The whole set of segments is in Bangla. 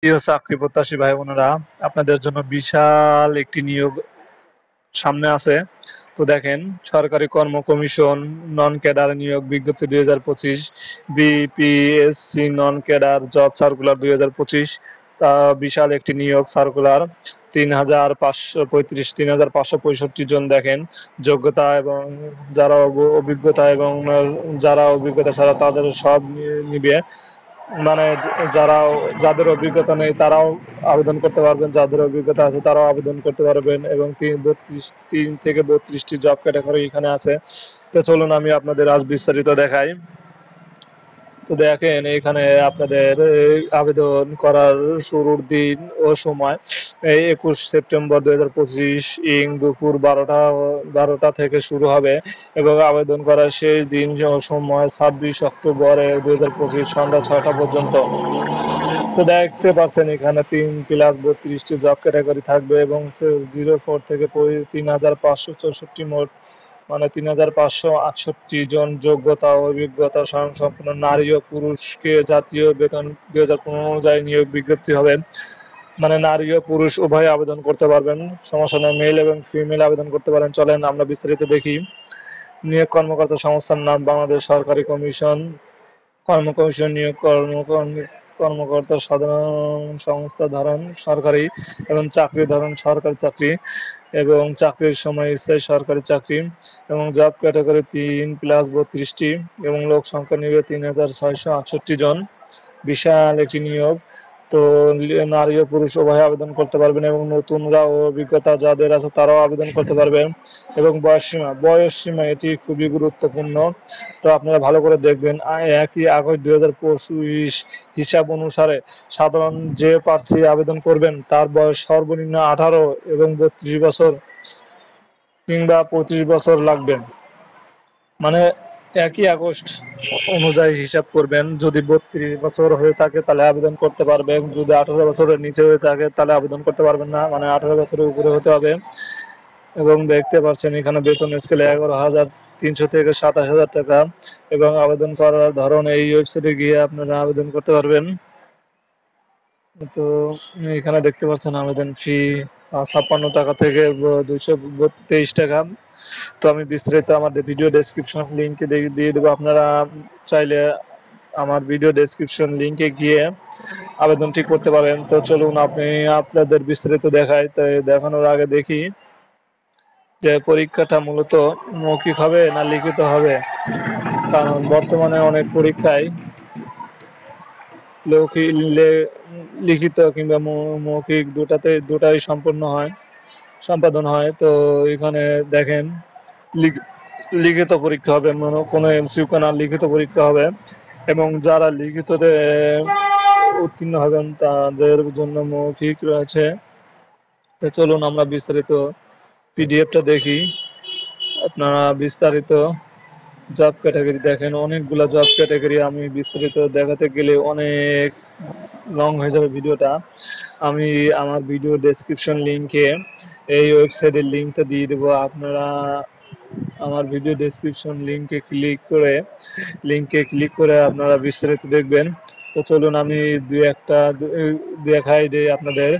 প্রিয় চাকরি প্রত্যাশী ভাই বোনেরা, আপনাদের জন্য বিশাল একটি নিয়োগ সামনে আছে। তো দেখেন, সরকারি কর্ম কমিশন নন ক্যাডার নিয়োগ বিজ্ঞপ্তি 2025, BPSC non cadre job circular 2025। বিশাল একটি নিয়োগ সার্কুলার, 3,565 জন। দেখেন, যোগ্যতা এবং অভিজ্ঞতা এবং যারা অভিজ্ঞতা ছাড়া তাদের সব নিবে। মানে যাদের অভিজ্ঞতা নেই তারাও আবেদন করতে পারবেন, যাদের অভিজ্ঞতা আছে তারাও আবেদন করতে পারবেন। এবং 3 থেকে 32টি জব ক্যাটাগরি এখানে আছে। তো চলুন আমি আপনাদের আজ বিস্তারিত দেখাই। তো দেখেন, এখানে আপনাদের আবেদন করার শুরুর দিন ও সময় 21 সেপ্টেম্বর 2025 দুপুর 12টা থেকে শুরু হবে এবং আবেদন করার শেষ দিন ও সময় 26 অক্টোবর 2025 সন্ধ্যা 6টা পর্যন্ত। তো দেখতে পাচ্ছেন এখানে 3+32টি জব ক্যাটাগরি থাকবে এবং 04 থেকে 3,564 মোট, মানে 3,568 জন যোগ্যতা ও অভিজ্ঞতা সম্পন্ন নারী ও পুরুষকে জাতীয় বেতন 2015 অনুযায়ী নিয়োগ বিজ্ঞপ্তি হবে। মানে নারী ও পুরুষ উভয় আবেদন করতে পারবেন, সমস্যা নেই, মেল এবং ফিমেল আবেদন করতে পারেন। চলেন আমরা বিস্তারিত দেখি। নিয়োগ কর্মকর্তা সংস্থার নাম বাংলাদেশ সরকারি কমিশন নিয়োগ কর্মকর্তা সাধারণ সংস্থা ধরন সরকারি এবং চাকরি ধরন সরকারি চাকরি এবং চাকরির সময় স্থায়ী সরকারি চাকরি এবং জব ক্যাটাগরি 3+32টি এবং লোক সংখ্যা নিবে 3,668 জন। বিশাল একটি নিয়োগ। তো নারী ও পুরুষ উভয় আবেদন করতে পারবেন এবং নতুনরা ও অভিজ্ঞতা যাদের আছে তারাও আবেদন করতে পারবেন। এবং বয়স সীমা এটি খুবই গুরুত্বপূর্ণ। তো আপনারা ভালো করে দেখবেন। 1 আগস্ট 2025 হিসাব অনুসারে সাধারণ যে প্রার্থী আবেদন করবেন তার বয়স সর্বনিম্ন 18 এবং 32 বছর কিংবা 25 বছর লাগবে। মানে 1 আগস্ট অনুযায়ী হিসাব করবেন। যদি 32 বছর হয়ে থাকে তাহলে আবেদন করতে পারবেন, যদি 18 বছরের নিচে হয়ে থাকে তাহলে আবেদন করতে পারবেন না, মানে 18 বছরের উপরে হতে হবে। এবং দেখতে পাচ্ছেন এখানে বেতন স্কেল 11,300 থেকে 27,000 টাকা এবং আবেদন করার ধরন এই ওয়েবসাইটে গিয়ে আপনারা আবেদন করতে পারবেন। তো এখানে দেখতে পাচ্ছেন আবেদন ফি 56 টাকা থেকে 223 টাকা। তো আমি বিস্তারিত আমার ভিডিও ডেসক্রিপশন লিঙ্কে দিয়ে দেবো, আপনারা চাইলে আমার ভিডিও ডেসক্রিপশন লিঙ্কে গিয়ে আবেদনটি করতে পারেন। তো চলুন আপনাদের বিস্তারিত দেখাই। তো দেখানোর আগে দেখি যে পরীক্ষাটা মূলত মৌখিক হবে না লিখিত হবে, কারণ বর্তমানে অনেক পরীক্ষায় লিখিত কিংবা মৌখিক দুটাই সম্পাদন হয়। তো এখানে দেখেন, লিখিত পরীক্ষা হবে, কোনো এমসিকিউ না, লিখিত পরীক্ষা হবে এবং যারা লিখিততে উত্তীর্ণ হবেন তাদের জন্য মৌখিক রয়েছে। তো চলুন আমরা বিস্তারিত পিডিএফটা দেখি। আপনারা বিস্তারিত জব ক্যাটাগরি দেখেন, অনেকগুলা জব ক্যাটাগরি, আমি বিস্তারিত দেখাতে গেলে অনেক লং হয়ে যাবে ভিডিওটা। আমি আমার ভিডিও ডেসক্রিপশন লিঙ্কে এই ওয়েবসাইটের লিঙ্কটা দিয়ে দেবো, আপনারা আমার ভিডিও ডেসক্রিপশন লিঙ্কে ক্লিক করে আপনারা বিস্তারিত দেখবেন। তো চলুন আমি দেখাই দিই আপনাদের।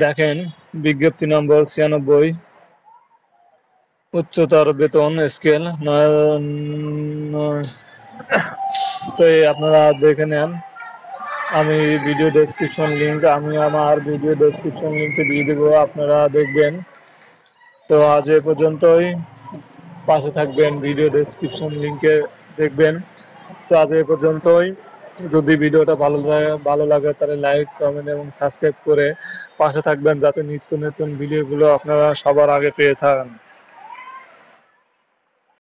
দেখেন, বিজ্ঞপ্তি নম্বর 96, উচ্চতর বেতন স্কেল 9। তো আপনারা দেখে নেন। আমি আমার ভিডিও ডেসক্রিপশন লিঙ্কে দিয়ে দেবো, আপনারা দেখবেন। তো আজ এ পর্যন্তই, পাশে থাকবেন, ভিডিও ডেসক্রিপশন লিঙ্কে দেখবেন। তো আজ এ পর্যন্তই। যদি ভিডিওটা ভালো লাগে তাহলে লাইক, কমেন্ট এবং সাবস্ক্রাইব করে পাশে থাকবেন, যাতে নিত্য নতুন ভিডিওগুলো আপনারা সবার আগে পেয়ে থাকেন।